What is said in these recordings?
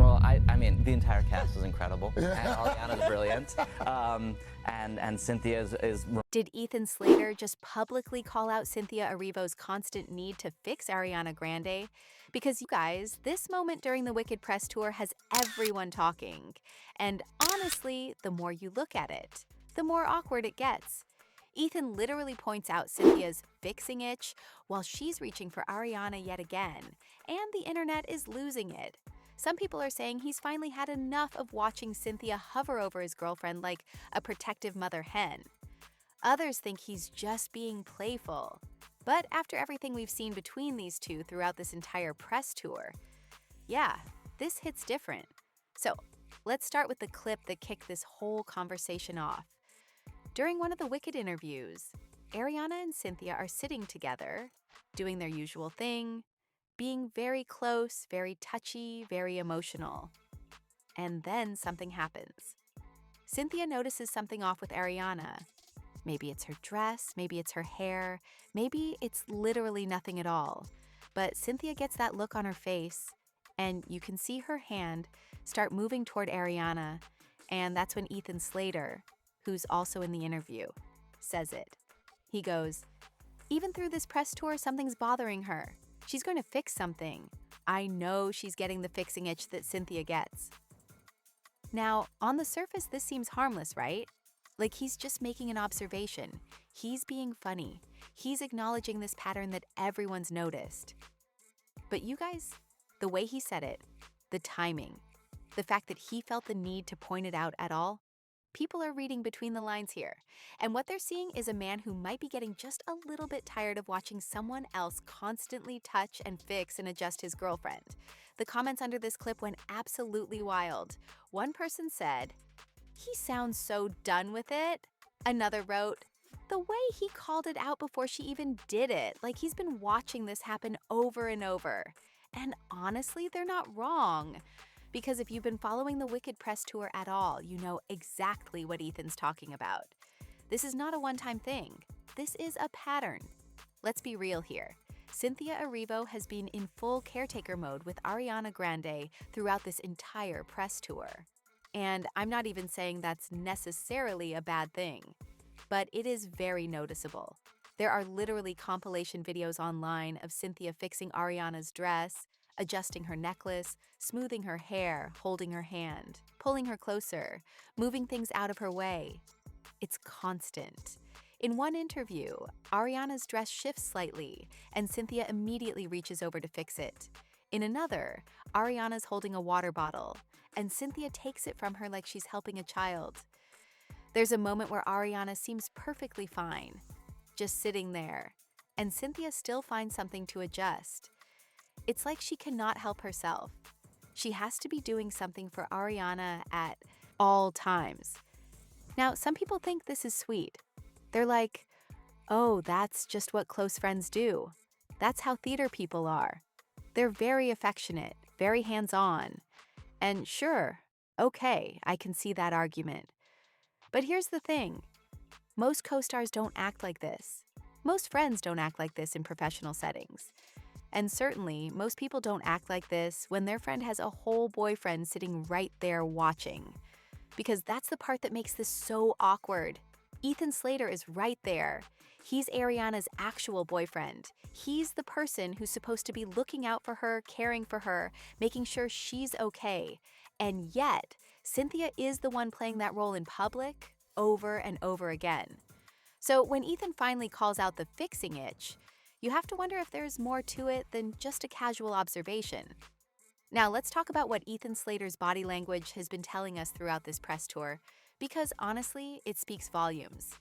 Well, I mean, the entire cast is incredible, and Ariana's brilliant, and Cynthia is. Did Ethan Slater just publicly call out Cynthia Erivo's constant need to fix Ariana Grande? Because you guys, this moment during the Wicked press tour has everyone talking. And honestly, the more you look at it, the more awkward it gets. Ethan literally points out Cynthia's fixing itch while she's reaching for Ariana yet again, and the internet is losing it. Some people are saying he's finally had enough of watching Cynthia hover over his girlfriend like a protective mother hen. Others think he's just being playful. But after everything we've seen between these two throughout this entire press tour, yeah, this hits different. So let's start with the clip that kicked this whole conversation off. During one of the Wicked interviews, Ariana and Cynthia are sitting together, doing their usual thing, being very close, very touchy, very emotional. And then something happens. Cynthia notices something off with Ariana. Maybe it's her dress, maybe it's her hair, maybe it's literally nothing at all. But Cynthia gets that look on her face, and you can see her hand start moving toward Ariana, and that's when Ethan Slater, who's also in the interview, says it. He goes, "Even through this press tour, something's bothering her. She's going to fix something. I know she's getting the fixing itch that Cynthia gets." Now, on the surface, this seems harmless, right? Like he's just making an observation. He's being funny. He's acknowledging this pattern that everyone's noticed. But you guys, the way he said it, the timing, the fact that he felt the need to point it out at all, people are reading between the lines here. And what they're seeing is a man who might be getting just a little bit tired of watching someone else constantly touch and fix and adjust his girlfriend. The comments under this clip went absolutely wild. One person said, "He sounds so done with it." Another wrote, "The way he called it out before she even did it, like he's been watching this happen over and over." And honestly, they're not wrong. Because if you've been following the Wicked press tour at all, you know exactly what Ethan's talking about. This is not a one-time thing. This is a pattern. Let's be real here. Cynthia Erivo has been in full caretaker mode with Ariana Grande throughout this entire press tour. And I'm not even saying that's necessarily a bad thing, but it is very noticeable. There are literally compilation videos online of Cynthia fixing Ariana's dress, adjusting her necklace, smoothing her hair, holding her hand, pulling her closer, moving things out of her way. It's constant. In one interview, Ariana's dress shifts slightly, and Cynthia immediately reaches over to fix it. In another, Ariana's holding a water bottle, and Cynthia takes it from her like she's helping a child. There's a moment where Ariana seems perfectly fine, just sitting there, and Cynthia still finds something to adjust. It's like she cannot help herself. She has to be doing something for Ariana at all times. Now, some people think this is sweet. They're like, "Oh, that's just what close friends do. That's how theater people are. They're very affectionate, very hands-on." And sure, okay, I can see that argument. But here's the thing. Most co-stars don't act like this. Most friends don't act like this in professional settings. And certainly, most people don't act like this when their friend has a whole boyfriend sitting right there watching. Because that's the part that makes this so awkward. Ethan Slater is right there. He's Ariana's actual boyfriend. He's the person who's supposed to be looking out for her, caring for her, making sure she's okay. And yet, Cynthia is the one playing that role in public over and over again. So when Ethan finally calls out the fixing itch, you have to wonder if there's more to it than just a casual observation. Now let's talk about what Ethan Slater's body language has been telling us throughout this press tour, because honestly, it speaks volumes.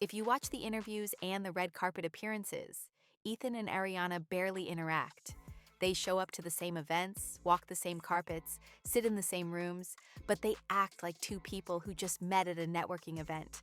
If you watch the interviews and the red carpet appearances, Ethan and Ariana barely interact. They show up to the same events, walk the same carpets, sit in the same rooms, but they act like two people who just met at a networking event.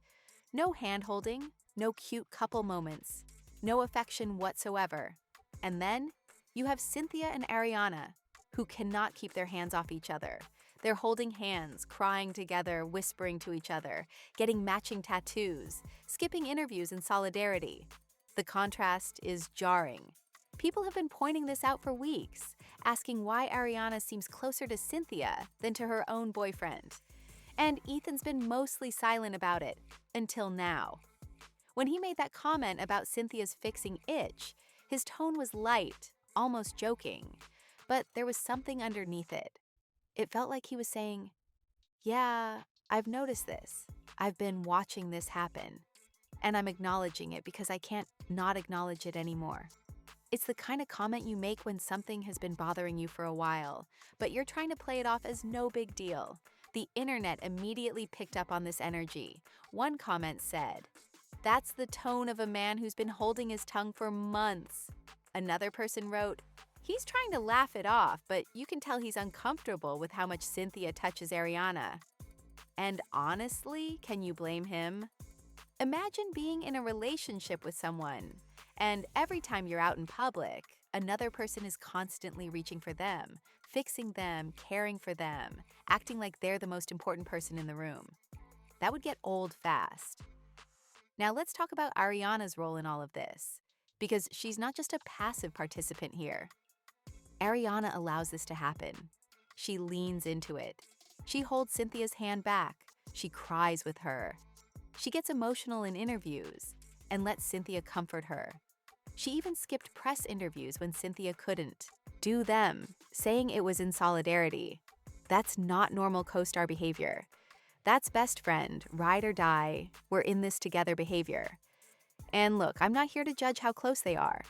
No hand-holding, no cute couple moments, no affection whatsoever. And then you have Cynthia and Ariana, who cannot keep their hands off each other. They're holding hands, crying together, whispering to each other, getting matching tattoos, skipping interviews in solidarity. The contrast is jarring. People have been pointing this out for weeks, asking why Ariana seems closer to Cynthia than to her own boyfriend. And Ethan's been mostly silent about it, until now. When he made that comment about Cynthia's fixing itch, his tone was light, almost joking, but there was something underneath it. It felt like he was saying, "Yeah, I've noticed this. I've been watching this happen, and I'm acknowledging it because I can't not acknowledge it anymore." It's the kind of comment you make when something has been bothering you for a while, but you're trying to play it off as no big deal. The internet immediately picked up on this energy. One comment said, "That's the tone of a man who's been holding his tongue for months." Another person wrote, "He's trying to laugh it off, but you can tell he's uncomfortable with how much Cynthia touches Ariana." And honestly, can you blame him? Imagine being in a relationship with someone, and every time you're out in public, another person is constantly reaching for them, fixing them, caring for them, acting like they're the most important person in the room. That would get old fast. Now let's talk about Ariana's role in all of this, because she's not just a passive participant here. Ariana allows this to happen. She leans into it. She holds Cynthia's hand back. She cries with her. She gets emotional in interviews and lets Cynthia comfort her. She even skipped press interviews when Cynthia couldn't. Do them, saying it was in solidarity. That's not normal co-star behavior. That's best friend, ride or die, we're in this together behavior. And look, I'm not here to judge how close they are.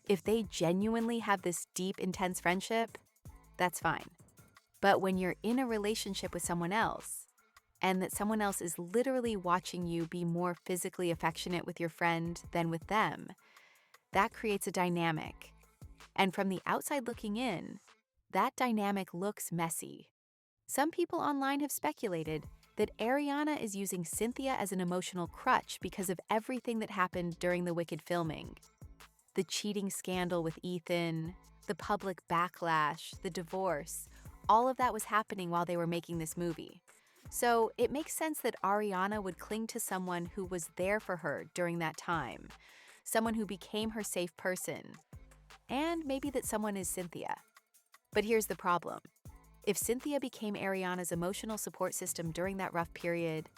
If they genuinely have this deep, intense friendship, that's fine. But when you're in a relationship with someone else, and that someone else is literally watching you be more physically affectionate with your friend than with them, that creates a dynamic. And from the outside looking in, that dynamic looks messy. Some people online have speculated that Ariana is using Cynthia as an emotional crutch because of everything that happened during the Wicked filming. The cheating scandal with Ethan, the public backlash, the divorce, all of that was happening while they were making this movie. So it makes sense that Ariana would cling to someone who was there for her during that time, someone who became her safe person, and maybe that someone is Cynthia. But here's the problem. If Cynthia became Ariana's emotional support system during that rough period,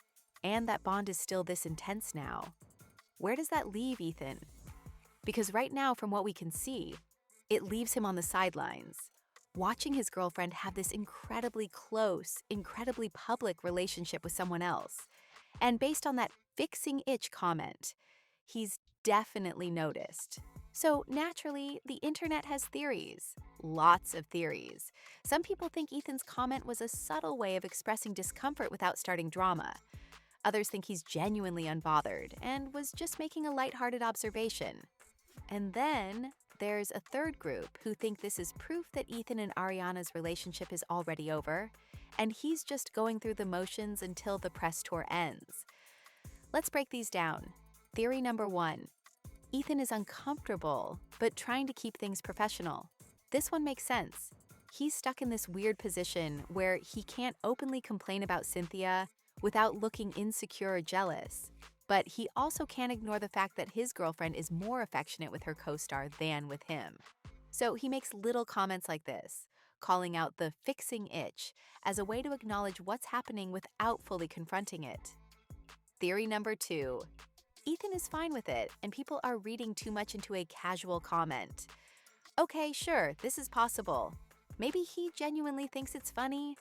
and that bond is still this intense now, where does that leave Ethan? Because right now, from what we can see, it leaves him on the sidelines, watching his girlfriend have this incredibly close, incredibly public relationship with someone else. And based on that fixing itch comment, he's definitely noticed. So naturally, the internet has theories. Lots of theories. Some people think Ethan's comment was a subtle way of expressing discomfort without starting drama. Others think he's genuinely unbothered and was just making a lighthearted observation. And then there's a third group who think this is proof that Ethan and Ariana's relationship is already over, and he's just going through the motions until the press tour ends. Let's break these down. Theory number 1. Ethan is uncomfortable, but trying to keep things professional. This one makes sense. He's stuck in this weird position where he can't openly complain about Cynthia without looking insecure or jealous. But he also can't ignore the fact that his girlfriend is more affectionate with her co-star than with him. So he makes little comments like this, calling out the fixing itch as a way to acknowledge what's happening without fully confronting it. Theory number 2. Ethan is fine with it, and people are reading too much into a casual comment. Okay, sure, this is possible. Maybe he genuinely thinks it's funny.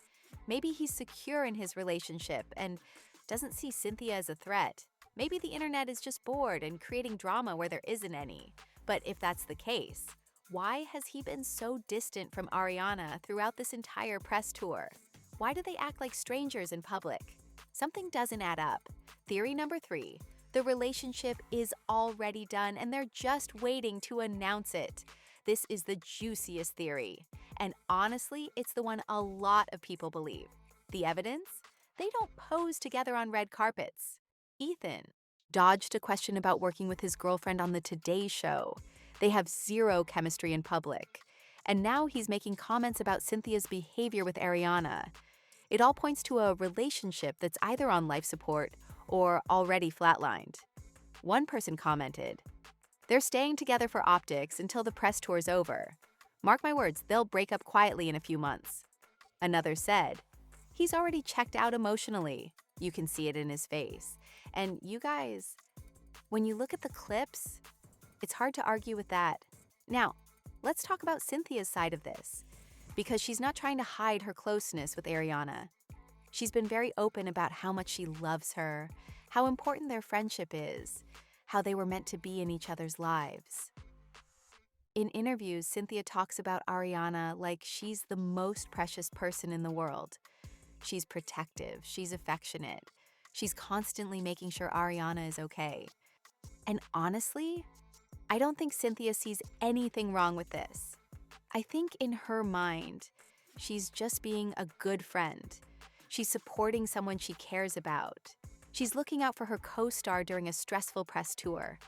Maybe he's secure in his relationship and doesn't see Cynthia as a threat. Maybe the internet is just bored and creating drama where there isn't any. But if that's the case, why has he been so distant from Ariana throughout this entire press tour? Why do they act like strangers in public? Something doesn't add up. Theory number 3. The relationship is already done and they're just waiting to announce it. This is the juiciest theory. And honestly, it's the one a lot of people believe. The evidence? They don't pose together on red carpets. Ethan dodged a question about working with his girlfriend on the Today Show. They have zero chemistry in public. And now he's making comments about Cynthia's behavior with Ariana. It all points to a relationship that's either on life support or already flatlined. One person commented, "They're staying together for optics until the press tour's over." Mark my words, they'll break up quietly in a few months. Another said, he's already checked out emotionally. You can see it in his face. And you guys, when you look at the clips, it's hard to argue with that. Now, let's talk about Cynthia's side of this, because she's not trying to hide her closeness with Ariana. She's been very open about how much she loves her, how important their friendship is, how they were meant to be in each other's lives. In interviews, Cynthia talks about Ariana like she's the most precious person in the world. She's protective, she's affectionate, she's constantly making sure Ariana is okay. And honestly, I don't think Cynthia sees anything wrong with this. I think in her mind, she's just being a good friend. She's supporting someone she cares about. She's looking out for her co-star during a stressful press tour.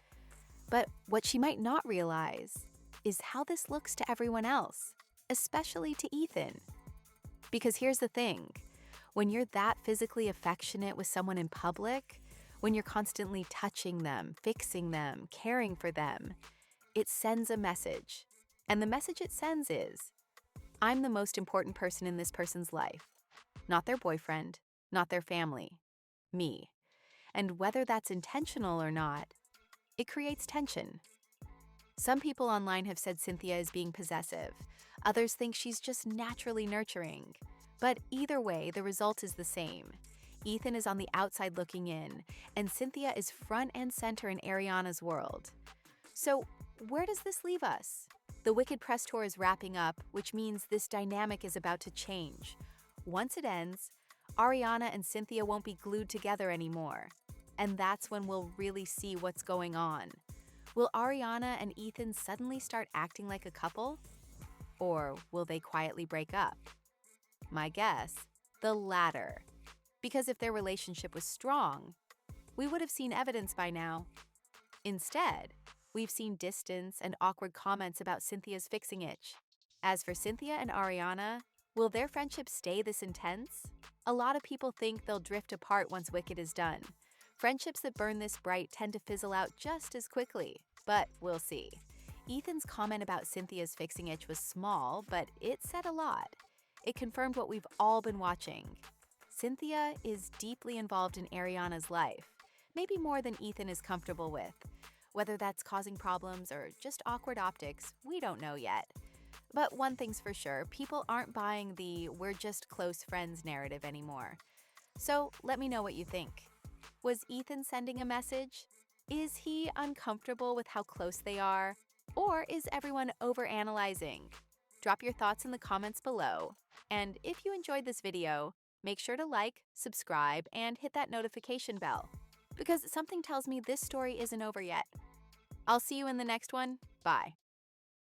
But what she might not realize is how this looks to everyone else, especially to Ethan. Because here's the thing, when you're that physically affectionate with someone in public, when you're constantly touching them, fixing them, caring for them, it sends a message. And the message it sends is, I'm the most important person in this person's life. Not their boyfriend, not their family, me. And whether that's intentional or not, it creates tension. Some people online have said Cynthia is being possessive. Others think she's just naturally nurturing. But either way, the result is the same. Ethan is on the outside looking in, and Cynthia is front and center in Ariana's world. So, where does this leave us? The Wicked press tour is wrapping up, which means this dynamic is about to change. Once it ends, Ariana and Cynthia won't be glued together anymore. And that's when we'll really see what's going on. Will Ariana and Ethan suddenly start acting like a couple? Or will they quietly break up? My guess, the latter. Because if their relationship was strong, we would have seen evidence by now. Instead, we've seen distance and awkward comments about Cynthia's fixing itch. As for Cynthia and Ariana, will their friendship stay this intense? A lot of people think they'll drift apart once Wicked is done. Friendships that burn this bright tend to fizzle out just as quickly, but we'll see. Ethan's comment about Cynthia's fixing itch was small, but it said a lot. It confirmed what we've all been watching. Cynthia is deeply involved in Ariana's life, maybe more than Ethan is comfortable with. Whether that's causing problems or just awkward optics, we don't know yet. But one thing's for sure, people aren't buying the "we're just close friends" narrative anymore. So let me know what you think. Was Ethan sending a message? Is he uncomfortable with how close they are? Or is everyone overanalyzing? Drop your thoughts in the comments below. And if you enjoyed this video, make sure to like, subscribe, and hit that notification bell. Because something tells me this story isn't over yet. I'll see you in the next one. Bye.